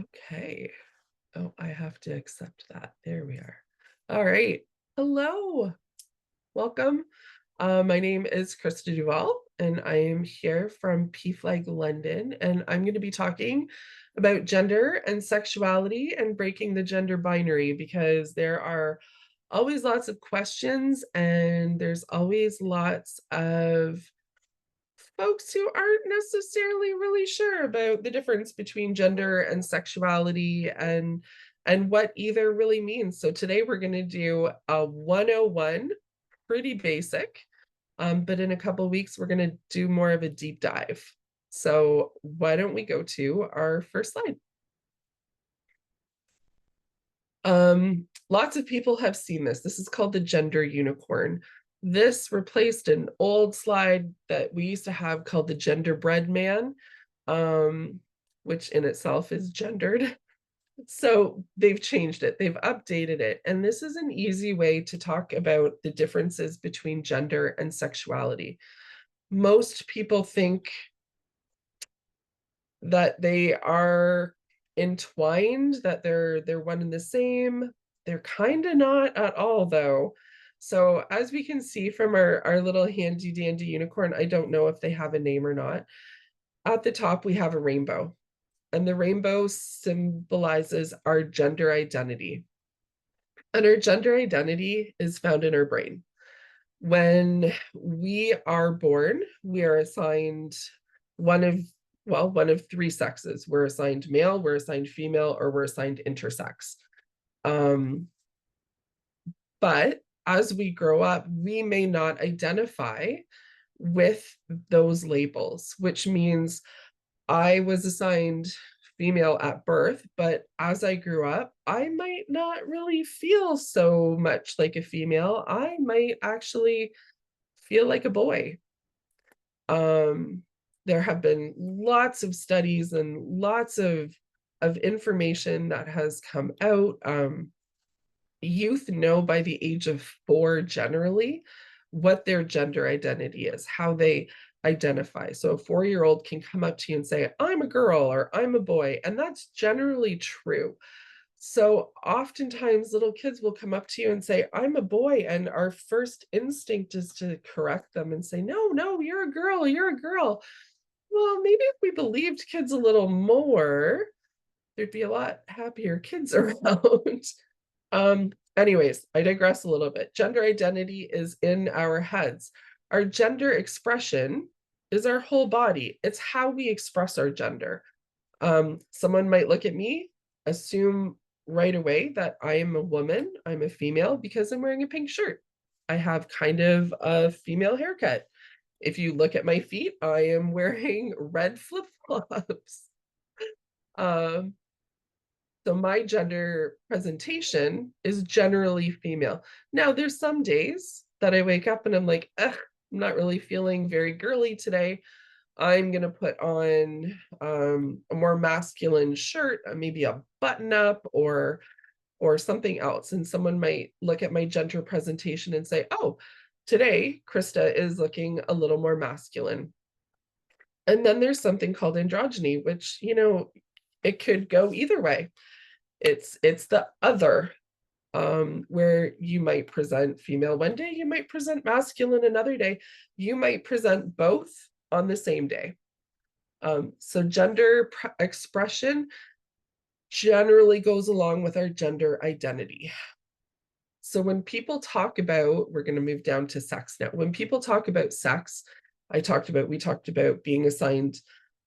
Okay. Oh, I have to accept that. There we are. All right. Hello. Welcome. My name is Christa Duval, and I am here from Pflag London, and I'm going to be talking about gender and sexuality and breaking the gender binary because there are always lots of questions and there's always lots of folks who aren't necessarily really sure about the difference between gender and sexuality and what either really means. So today we're going to do a 101, pretty basic, but in a couple of weeks we're going to do more of a deep dive. So why don't we go to our first slide? Lots of people have seen this. This is called the gender unicorn. This replaced an old slide that we used to have called the genderbread man, which in itself is gendered. So they've changed it, they've updated it. And this is an easy way to talk about the differences between gender and sexuality. Most people think that they are entwined, that they're one and the same. They're kind of not at all, though. So as we can see from our little handy dandy unicorn, I don't know if they have a name or not. At the top, we have a rainbow, and the rainbow symbolizes our gender identity. And our gender identity is found in our brain. When we are born, we are assigned one of one of three sexes. We're assigned male, we're assigned female, or we're assigned intersex. Um, but as we grow up, we may not identify with those labels, which means I was assigned female at birth, but as I grew up, I might not really feel so much like a female. I might actually feel like a boy. Um, there have been lots of studies and lots of information that has come out. Youth know by the age of 4 generally what their gender identity is, how they identify. So a 4-year-old can come up to you and say, I'm a girl or I'm a boy, and that's generally true. So oftentimes little kids will come up to you and say, I'm a boy. And our first instinct is to correct them and say, no, no, you're a girl, you're a girl. Well, maybe if we believed kids a little more, there'd be a lot happier kids around. Anyways, I digress a little bit. Gender identity is in our heads. Our gender expression is our whole body. It's how we express our gender. Someone might look at me, assume right away that I am a woman, I'm a female because I'm wearing a pink shirt. I have kind of a female haircut. If you look at my feet, I am wearing red flip-flops. Um, so my gender presentation is generally female. Now, there's some days that I wake up and I'm like, ugh, I'm not really feeling very girly today. I'm going to put on a more masculine shirt, maybe a button up or something else. And someone might look at my gender presentation and say, oh, today Christa is looking a little more masculine. And then there's something called androgyny, which, it could go either way. It's the other, where you might present female one day, you might present masculine another day, you might present both on the same day. So gender expression generally goes along with our gender identity. So when people talk about, we're going to move down to sex now. When people talk about sex, we talked about being assigned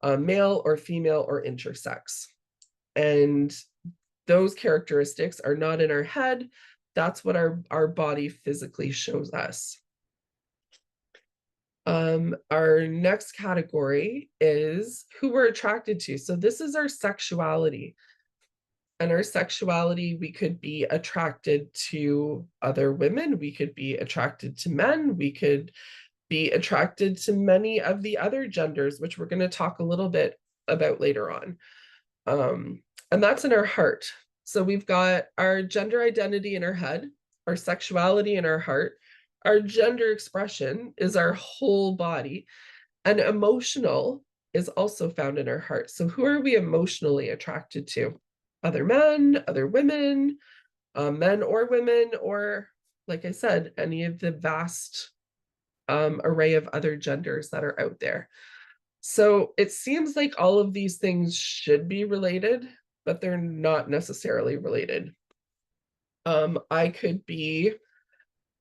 male or female or intersex. And those characteristics are not in our head. That's what our body physically shows us. Our next category is who we're attracted to. So this is our sexuality. And our sexuality, we could be attracted to other women, we could be attracted to men, we could be attracted to many of the other genders, which we're going to talk a little bit about later on. And that's in our heart. So we've got our gender identity in our head, our sexuality in our heart, our gender expression is our whole body, and emotional is also found in our heart. So who are we emotionally attracted to? other men, other women, men or women, or like I said, any of the vast array of other genders that are out there. So it seems like all of these things should be related, but they're not necessarily related. I could be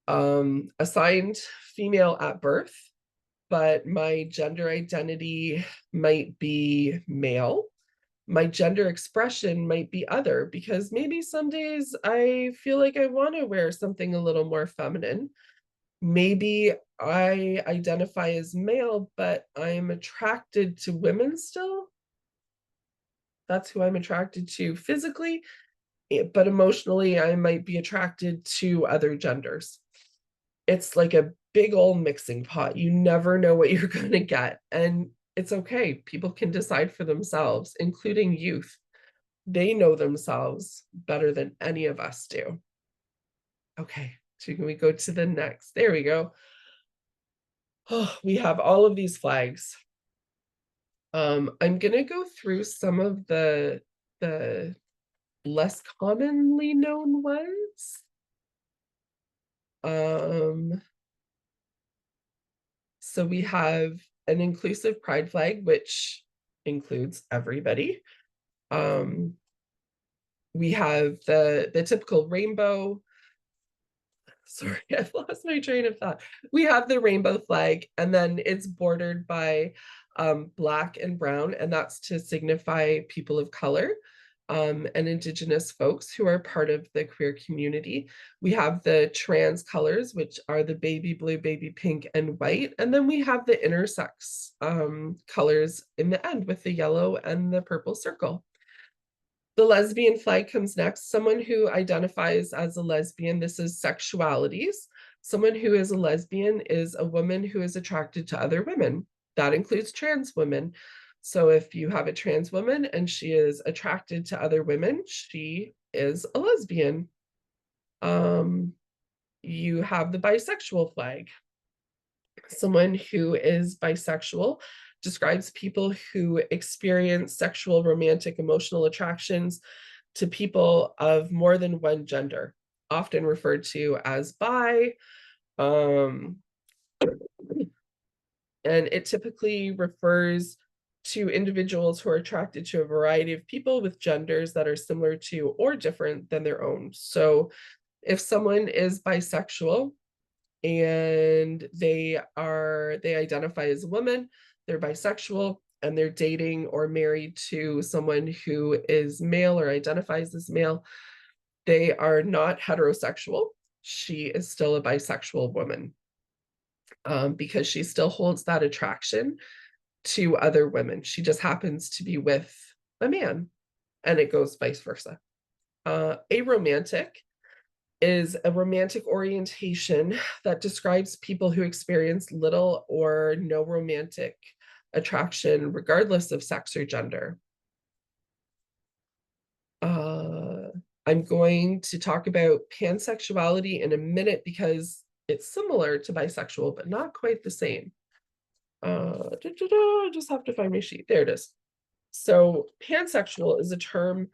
assigned female at birth, but my gender identity might be male. My gender expression might be other, because maybe some days I feel like I want to wear something a little more feminine. Maybe I identify as male, but I'm attracted to women still. That's who I'm attracted to physically, but emotionally, I might be attracted to other genders. It's like a big old mixing pot. You never know what you're going to get. And it's okay. People can decide for themselves, including youth. They know themselves better than any of us do. Okay, so can we go to the next? There we go. Oh, we have all of these flags. I'm gonna go through some of the less commonly known ones. So we have an inclusive pride flag, which includes everybody. We have the typical rainbow. Sorry, I've lost my train of thought. We have the rainbow flag, and then it's bordered by black and brown, and that's to signify people of color and Indigenous folks who are part of the queer community. We have the trans colors, which are the baby blue, baby pink, and white. And then we have the intersex colors in the end with the yellow and the purple circle. The lesbian flag comes next. Someone who identifies as a lesbian, this is sexualities. Someone who is a lesbian is a woman who is attracted to other women. That includes trans women. So if you have a trans woman and she is attracted to other women, she is a lesbian. You have the bisexual flag. Someone who is bisexual describes people who experience sexual, romantic, emotional attractions to people of more than one gender, often referred to as bi. And it typically refers to individuals who are attracted to a variety of people with genders that are similar to or different than their own. So if someone is bisexual, and they identify as a woman, they're bisexual, and they're dating or married to someone who is male or identifies as male, they are not heterosexual. She is still a bisexual woman because she still holds that attraction to other women. She just happens to be with a man, and it goes vice versa. Aromantic is a romantic orientation that describes people who experience little or no romantic attraction, regardless of sex or gender. I'm going to talk about pansexuality in a minute because it's similar to bisexual, but not quite the same. I just have to find my sheet. There it is. So pansexual is a term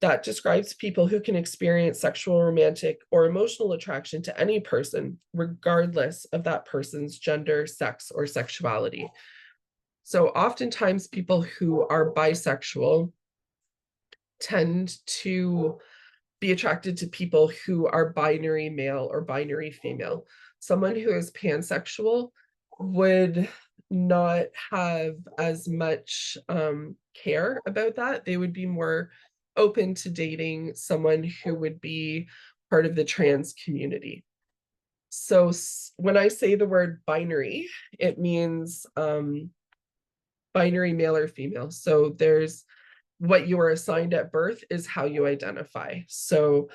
that describes people who can experience sexual, romantic, or emotional attraction to any person, regardless of that person's gender, sex, or sexuality. So oftentimes people who are bisexual tend to be attracted to people who are binary male or binary female. Someone who is pansexual would not have as much care about that. They would be more open to dating someone who would be part of the trans community. So when I say the word binary, it means binary male or female. So there's what you are assigned at birth is how you identify. So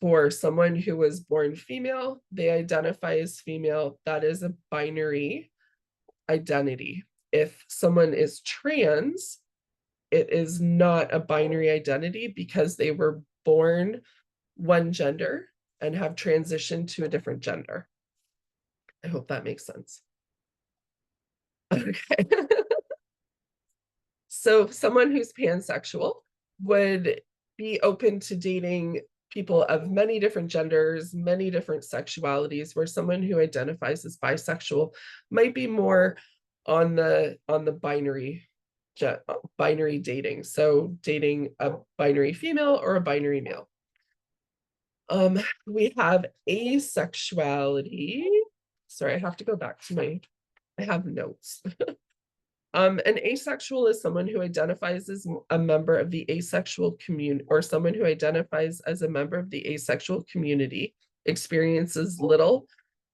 for someone who was born female, they identify as female. That is a binary identity. If someone is trans, it is not a binary identity because they were born one gender and have transitioned to a different gender. I hope that makes sense. Okay. So someone who's pansexual would be open to dating people of many different genders, many different sexualities, where someone who identifies as bisexual might be more on the binary dating. So dating a binary female or a binary male. We have asexuality. Sorry, I have to go back to I have notes. An asexual is someone who identifies as a member of the asexual community, or someone who identifies as a member of the asexual community, experiences little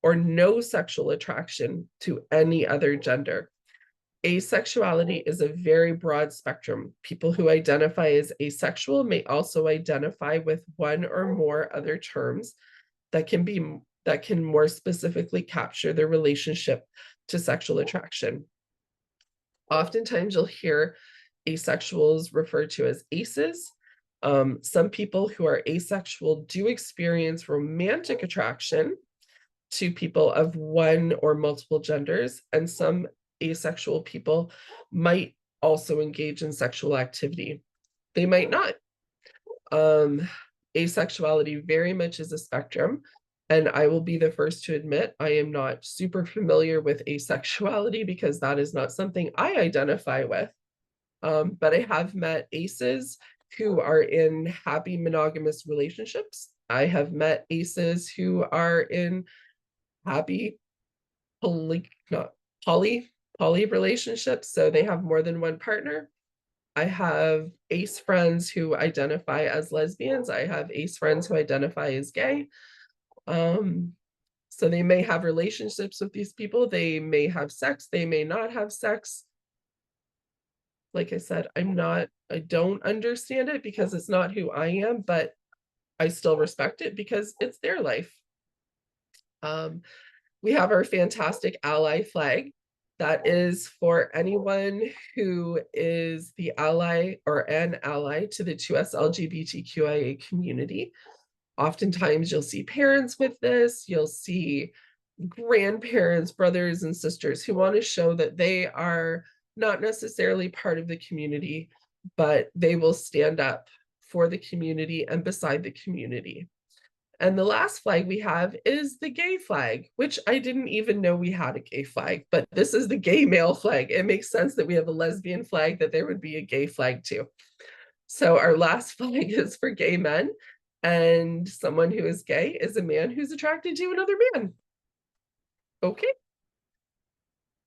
or no sexual attraction to any other gender. Asexuality is a very broad spectrum. People who identify as asexual may also identify with one or more other terms that can more specifically capture their relationship to sexual attraction. Oftentimes you'll hear asexuals referred to as aces. Some people who are asexual do experience romantic attraction to people of one or multiple genders, and some asexual people might also engage in sexual activity. They might not. Asexuality very much is a spectrum, and I will be the first to admit I am not super familiar with asexuality because that is not something I identify with. But I have met aces who are in happy monogamous relationships. I have met aces who are in happy poly relationships, so they have more than one partner. I have ace friends who identify as lesbians. I have ace friends who identify as gay. So they may have relationships with these people. They may have sex. They may not have sex. Like I said, I don't understand it because it's not who I am, but I still respect it because it's their life. We have our fantastic ally flag. That is for anyone who is the ally or an ally to the 2S LGBTQIA community. Oftentimes you'll see parents with this, you'll see grandparents, brothers and sisters who want to show that they are not necessarily part of the community, but they will stand up for the community and beside the community. And the last flag we have is the gay flag, which I didn't even know we had a gay flag, but this is the gay male flag. It makes sense that we have a lesbian flag, that there would be a gay flag too. So our last flag is for gay men, and someone who is gay is a man who's attracted to another man. Okay.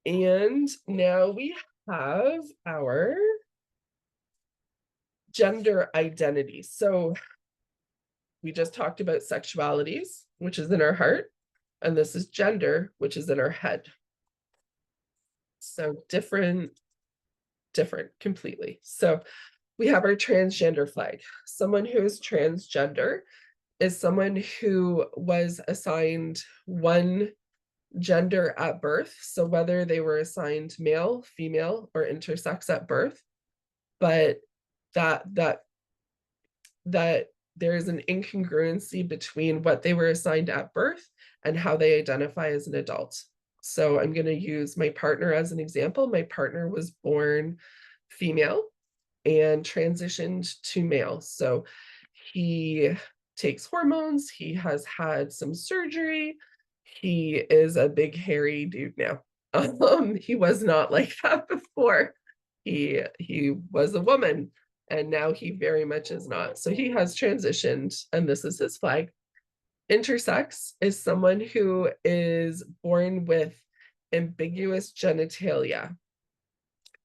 And now we have our gender identity. So we just talked about sexualities, which is in our heart, and this is gender, which is in our head. So different completely. So we have our transgender flag. Someone who is transgender is someone who was assigned one gender at birth. So whether they were assigned male, female, or intersex at birth, but that there is an incongruency between what they were assigned at birth and how they identify as an adult. So I'm going to use my partner as an example. My partner was born female and transitioned to male. So he takes hormones, he has had some surgery, he is a big hairy dude now. He was not like that before. He was a woman, and now he very much is not. So he has transitioned, and this is his flag. Intersex is someone who is born with ambiguous genitalia.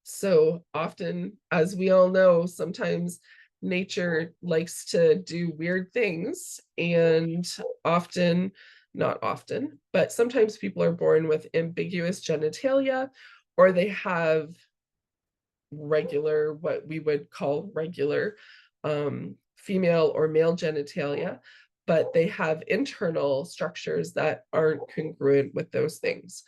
So often, as we all know, sometimes nature likes to do weird things, and often, not often, but sometimes people are born with ambiguous genitalia, or they have regular, what we would call regular female or male genitalia, but they have internal structures that aren't congruent with those things.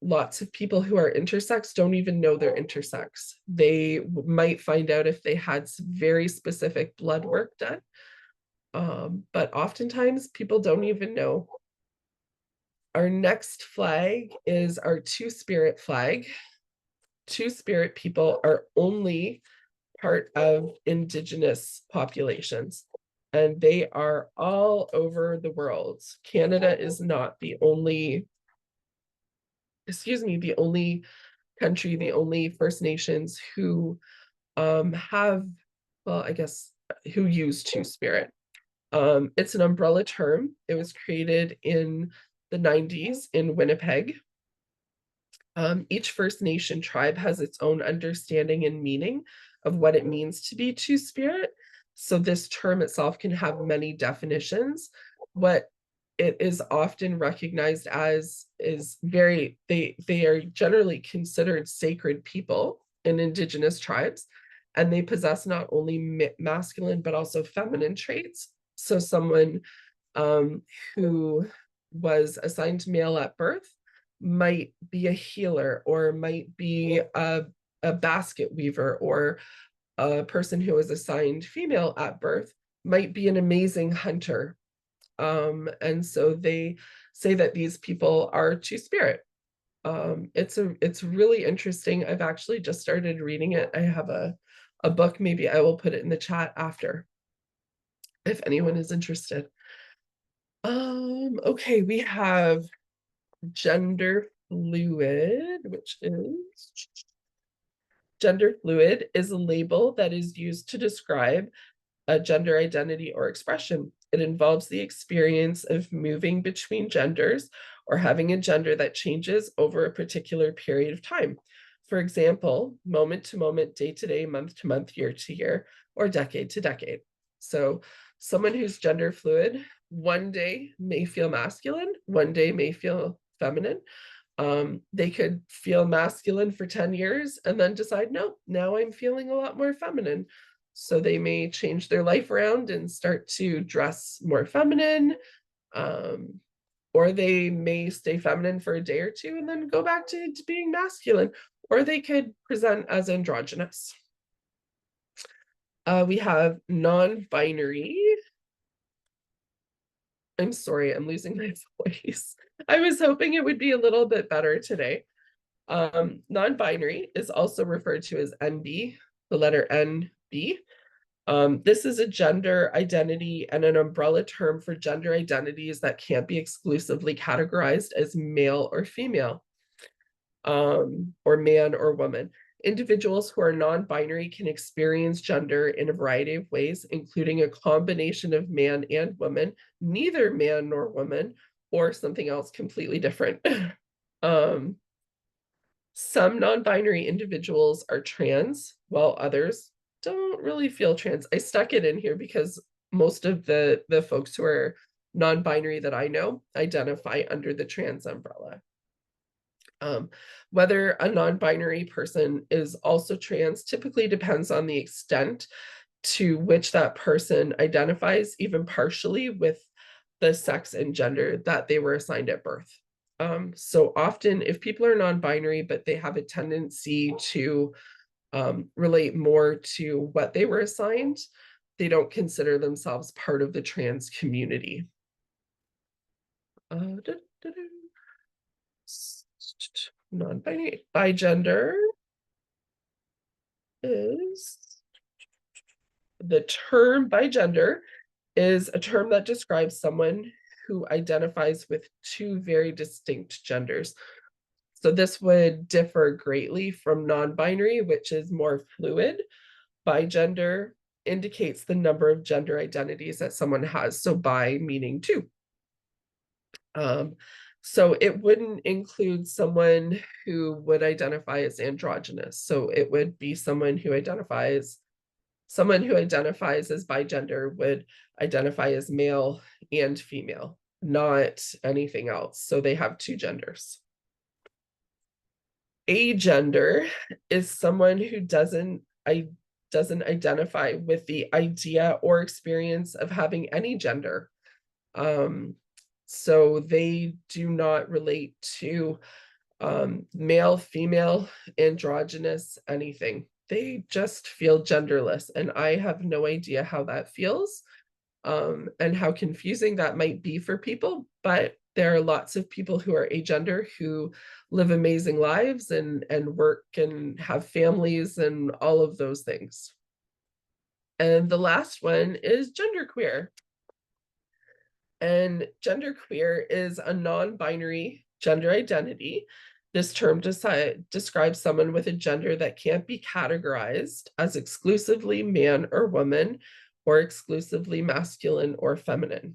Lots of people who are intersex don't even know they're intersex. They might find out if they had some very specific blood work done, but oftentimes people don't even know. Our next flag is our two-spirit flag. Two-spirit people are only part of Indigenous populations, and they are all over the world. Canada is not the only, the only country, the only First Nations who have, well, I guess, who use Two-Spirit. It's an umbrella term. It was created in the 90s in Winnipeg. Each First Nation tribe has its own understanding and meaning of what it means to be Two-Spirit. So this term itself can have many definitions. What it is often recognized as is they are generally considered sacred people in Indigenous tribes, and they possess not only masculine but also feminine traits. So someone who was assigned male at birth might be a healer, or might be a basket weaver, or a person who was assigned female at birth might be an amazing hunter. And so they say that these people are Two-Spirit. It's really interesting. I've actually just started reading it. I have a book. Maybe I will put it in the chat after, if anyone is interested. Okay, we have gender fluid, which is gender fluid is a label that is used to describe a gender identity or expression. It involves the experience of moving between genders or having a gender that changes over a particular period of time. For example, moment to moment, day to day, month to month, year to year, or decade to decade. So someone who's gender fluid one day may feel masculine, one day may feel feminine. They could feel masculine for 10 years and then decide, no, now I'm feeling a lot more feminine. So they may change their life around and start to dress more feminine, or they may stay feminine for a day or two and then go back to being masculine, or they could present as androgynous. We have non-binary. I'm sorry, I'm losing my voice. I was hoping it would be a little bit better today. Non-binary is also referred to as NB, the letter NB. This is a gender identity and an umbrella term for gender identities that can't be exclusively categorized as male or female, or man or woman. Individuals who are non-binary can experience gender in a variety of ways, including a combination of man and woman, neither man nor woman, or something else completely different. Some non-binary individuals are trans, while others don't really feel trans. I stuck it in here because most of the folks who are non-binary that I know identify under the trans umbrella. Whether a non-binary person is also trans typically depends on the extent to which that person identifies, even partially, with the sex and gender that they were assigned at birth. So often, if people are non-binary, but they have a tendency to relate more to what they were assigned, they don't consider themselves part of the trans community. Non-binary. Bigender is, the term bigender is a term that describes someone who identifies with two very distinct genders. So this would differ greatly from non-binary, which is more fluid. Bigender indicates the number of gender identities that someone has. So bi meaning two. So it wouldn't include someone who would identify as androgynous. So it would be someone who identifies as bigender would identify as male and female, not anything else. So they have two genders. Agender is someone who doesn't identify with the idea or experience of having any gender. So they do not relate to male, female, androgynous, anything. They just feel genderless, and I have no idea how that feels, and how confusing that might be for people, but there are lots of people who are agender who live amazing lives and work and have families and all of those things. And the last one is genderqueer. And genderqueer is a non-binary gender identity. This term describes someone with a gender that can't be categorized as exclusively man or woman, or exclusively masculine or feminine.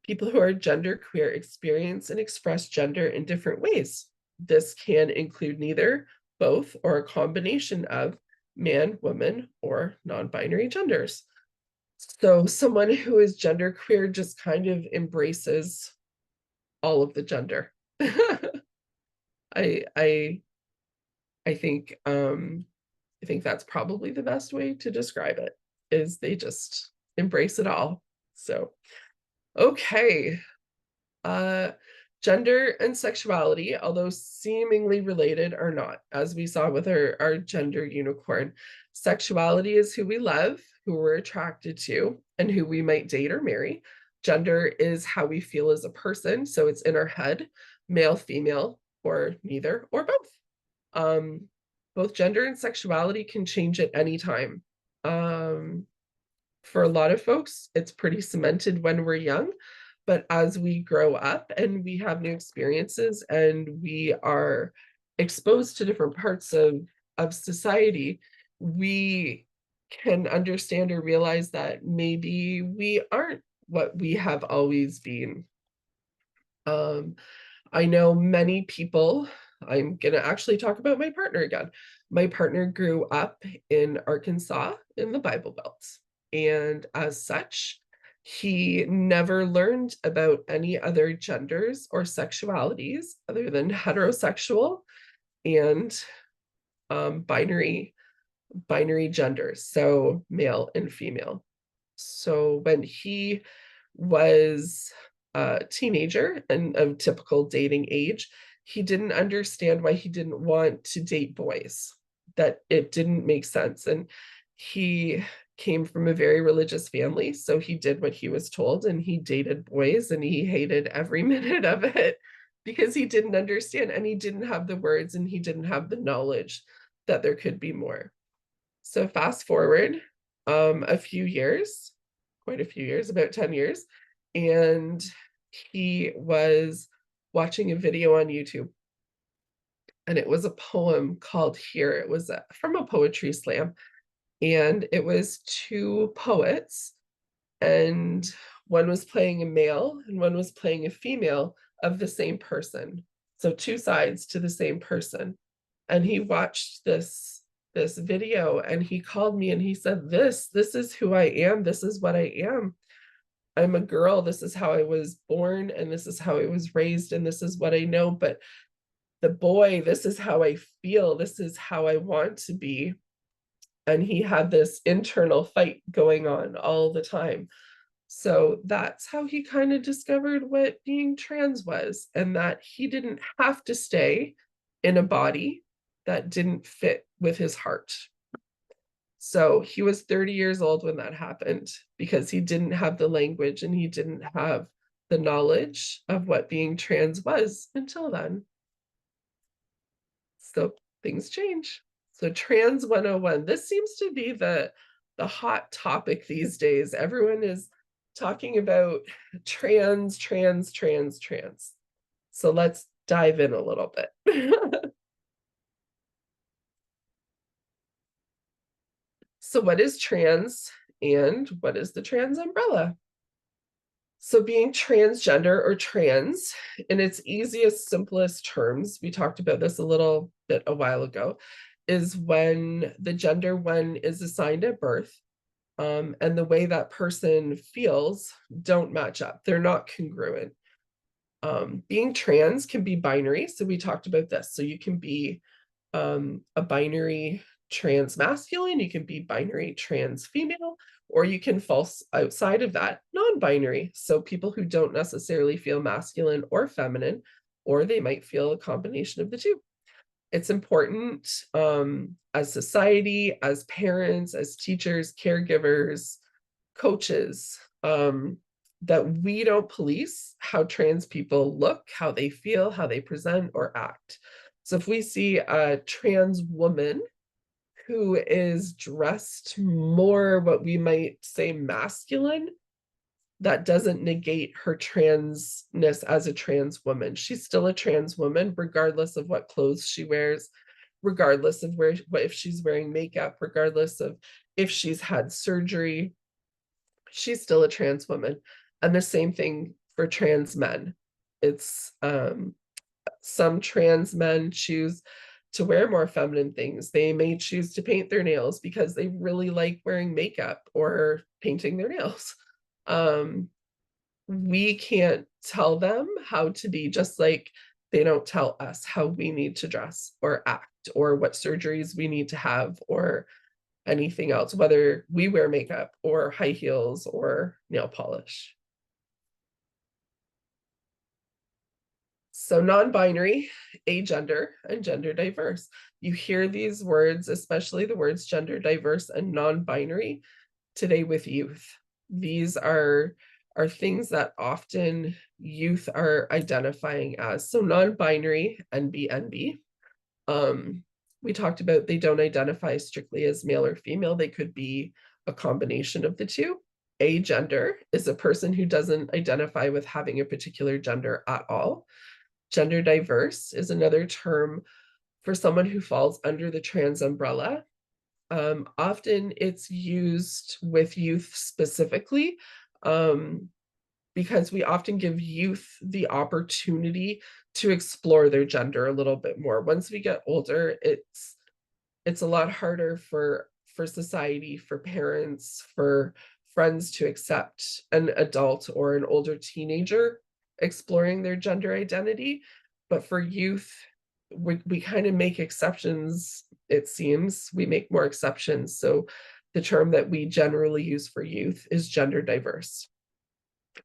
People who are genderqueer experience and express gender in different ways. This can include neither, both, or a combination of man, woman, or non-binary genders. So someone who is genderqueer just kind of embraces all of the gender. I I I think I think that's probably the best way to describe it, is they just embrace it all. So okay. Uh Gender and sexuality, although seemingly related, are not, as we saw with our gender unicorn. Sexuality is who we love, who we're attracted to, and who we might date or marry. Gender is how we feel as a person, so it's in our head, male, female, or neither, or both. Both gender and sexuality can change at any time. For a lot of folks, it's pretty cemented when we're young, but as we grow up and we have new experiences and we are exposed to different parts of society, we can understand or realize that maybe we aren't what we have always been. Um, I know many people, I'm going to actually talk about my partner again. My partner grew up in Arkansas in the Bible Belt. And as such, he never learned about any other genders or sexualities other than heterosexual and binary genders, so male and female. So when he was a teenager and of typical dating age, he didn't understand why he didn't want to date boys, that it didn't make sense. And he came from a very religious family, so he did what he was told and he dated boys and he hated every minute of it because he didn't understand and he didn't have the words and he didn't have the knowledge that there could be more. So fast forward a few years, quite a few years, about 10 years, and he was watching a video on YouTube. And it was a poem called Here. It was from a poetry slam. And it was two poets, and one was playing a male and one was playing a female of the same person. So two sides to the same person. And he watched this video and he called me and he said, this is who I am. This is what I am. I'm a girl. This is how I was born and this is how I was raised and this is what I know. But the boy, this is how I feel. This is how I want to be. And he had this internal fight going on all the time. So that's how he kind of discovered what being trans was, and that he didn't have to stay in a body that didn't fit with his heart. So he was 30 years old when that happened because he didn't have the language and he didn't have the knowledge of what being trans was until then. So things change. So trans 101, this seems to be the hot topic these days. Everyone is talking about trans. So let's dive in a little bit. So what is trans and what is the trans umbrella? So being transgender or trans, in its easiest, simplest terms, we talked about this a little bit a while ago, is when the gender one is assigned at birth, and the way that person feels don't match up. They're not congruent. Being trans can be binary. So we talked about this. So you can be a binary trans masculine, you can be binary trans female, or you can fall outside of that, non-binary. So people who don't necessarily feel masculine or feminine, or they might feel a combination of the two. It's important as society, as parents, as teachers, caregivers, coaches, that we don't police how trans people look, how they feel, how they present or act. So if we see a trans woman who is dressed more what we might say masculine, that doesn't negate her transness as a trans woman. She's still a trans woman, regardless of what clothes she wears, regardless of what if she's wearing makeup, regardless of if she's had surgery, she's still a trans woman. And the same thing for trans men. It's some trans men choose to wear more feminine things. They may choose to paint their nails because they really like wearing makeup or painting their nails. We can't tell them how to be, just like they don't tell us how we need to dress or act or what surgeries we need to have or anything else, whether we wear makeup or high heels or nail polish. So non-binary, agender, and gender diverse. You hear these words, especially the words gender diverse and non-binary, today with youth. These are things that often youth are identifying as. So non-binary, NB. We talked about they don't identify strictly as male or female. They could be a combination of the two. Agender is a person who doesn't identify with having a particular gender at all. Gender diverse is another term for someone who falls under the trans umbrella. Often it's used with youth specifically, because we often give youth the opportunity to explore their gender a little bit more. Once we get older, it's a lot harder for society, for parents, for friends to accept an adult or an older teenager exploring their gender identity. But for youth, we kind of make exceptions, it seems. We make more exceptions. So the term that we generally use for youth is gender diverse.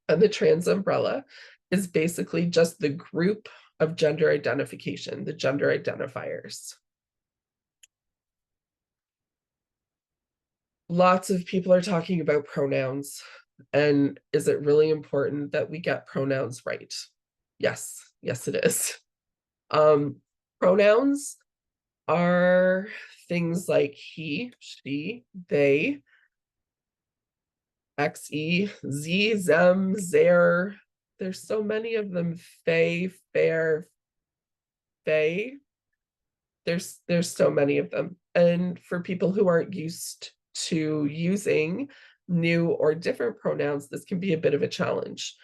And the trans umbrella is basically just the group of gender identification, the gender identifiers. Lots of people are talking about pronouns. And is it really important that we get pronouns right? Yes, yes, it is. Pronouns are things like he, she, they, xe, z, them, their. There's so many of them. They, fair, they. There's so many of them. And for people who aren't used to using new or different pronouns, this can be a bit of a challenge.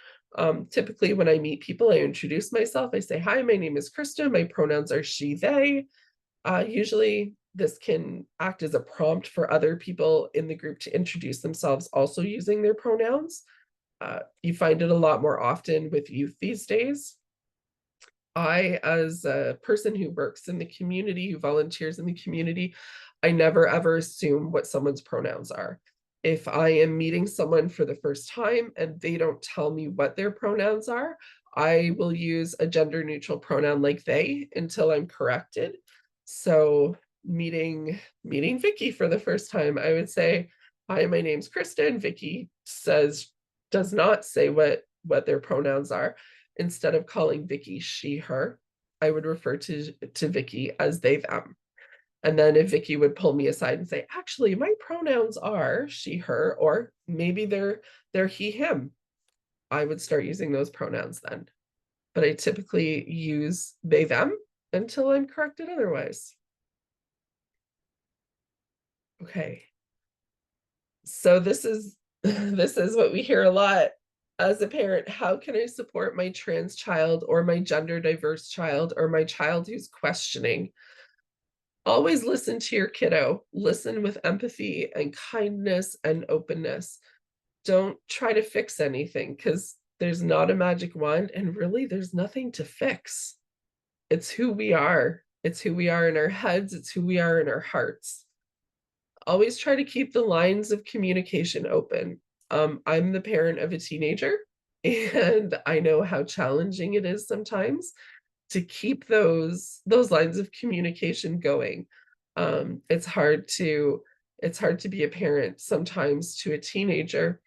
Typically, when I meet people, I introduce myself. I say, hi, my name is Christa. My pronouns are she, they. Usually, this can act as a prompt for other people in the group to introduce themselves also using their pronouns. You find it a lot more often with youth these days. I, as a person who works in the community, who volunteers in the community, I never ever assume what someone's pronouns are. If I am meeting someone for the first time and they don't tell me what their pronouns are, I will use a gender neutral pronoun like they until I'm corrected. So meeting Vicky for the first time, I would say, hi, my name's Christa, and Vicky does not say what their pronouns are. Instead of calling Vicky she, her, I would refer to Vicky as they, them. And then if Vicky would pull me aside and say, actually, my pronouns are she, her, or maybe they're he, him, I would start using those pronouns then. But I typically use they, them until I'm corrected otherwise. Okay. So this is what we hear a lot as a parent. How can I support my trans child or my gender diverse child or my child who's questioning? Always listen to your kiddo. Listen with empathy and kindness and openness. Don't try to fix anything, because there's not a magic wand, and really there's nothing to fix. It's who we are. It's who we are in our heads. It's who we are in our hearts. Always try to keep the lines of communication open. I'm the parent of a teenager, and I know how challenging it is sometimes to keep those lines of communication going. It's hard to be a parent sometimes to a teenager.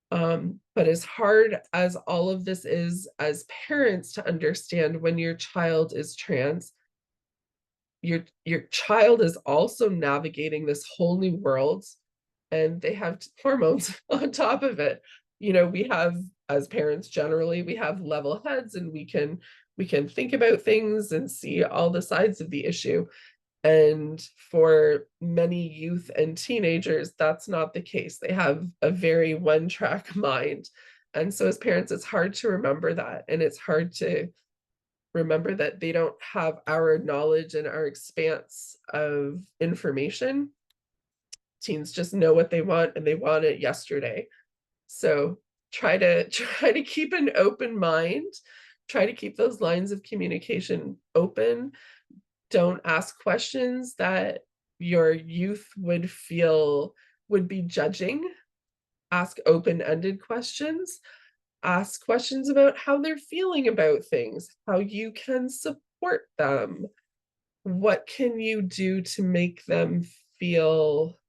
But as hard as all of this is as parents to understand when your child is trans, your child is also navigating this whole new world, and they have hormones on top of it. We have, as parents generally, we have level heads, and we can think about things and see all the sides of the issue. And for many youth and teenagers, that's not the case. They have a very one-track mind. And so as parents, it's hard to remember that. And it's hard to remember that they don't have our knowledge and our expanse of information. Teens just know what they want, and they want it yesterday. So try to keep an open mind, try to keep those lines of communication open. Don't ask questions that your youth would be judging. Ask open-ended questions. Ask questions about how they're feeling about things, how you can support them. What can you do to make them feel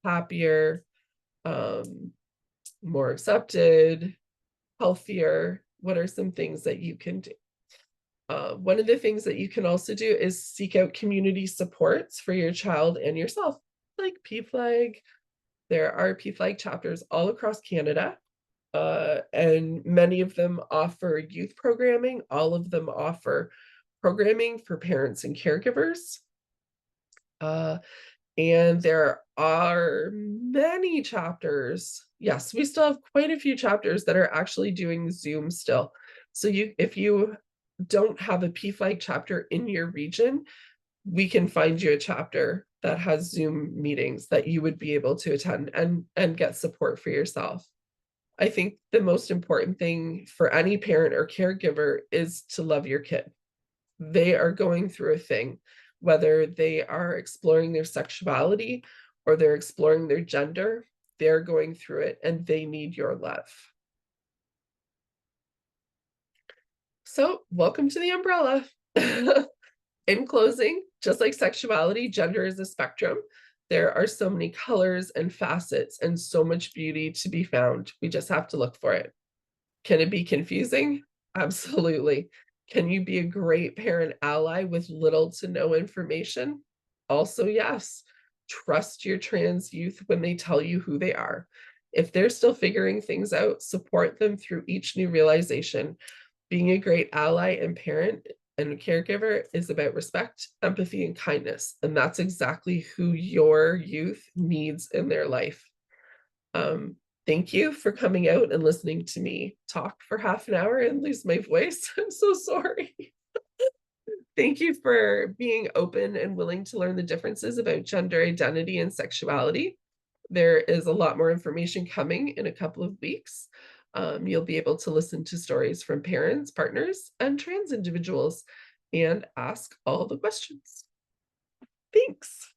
happier, um, more accepted, healthier? What are some things that you can do? One of the things that you can also do is seek out community supports for your child and yourself, like Pflag. There are Pflag chapters all across Canada, and many of them offer youth programming. All of them offer programming for parents and caregivers. Uh, and there are many chapters. Yes, we still have quite a few chapters that are actually doing Zoom still. So if you don't have a Pflag chapter in your region, we can find you a chapter that has Zoom meetings that you would be able to attend and get support for yourself. I think the most important thing for any parent or caregiver is to love your kid. They are going through a thing, whether they are exploring their sexuality or they're exploring their gender, they're going through it and they need your love. So, welcome to the umbrella. In closing, just like sexuality, gender is a spectrum. There are so many colors and facets and so much beauty to be found. We just have to look for it. Can it be confusing? Absolutely. Can you be a great parent ally with little to no information? Also, yes. Trust your trans youth when they tell you who they are. If they're still figuring things out, support them through each new realization. Being a great ally and parent and a caregiver is about respect, empathy, and kindness. And that's exactly who your youth needs in their life. Thank you for coming out and listening to me talk for half an hour and lose my voice. I'm so sorry. Thank you for being open and willing to learn the differences about gender identity and sexuality. There is a lot more information coming in a couple of weeks. You'll be able to listen to stories from parents, partners, and trans individuals and ask all the questions. Thanks.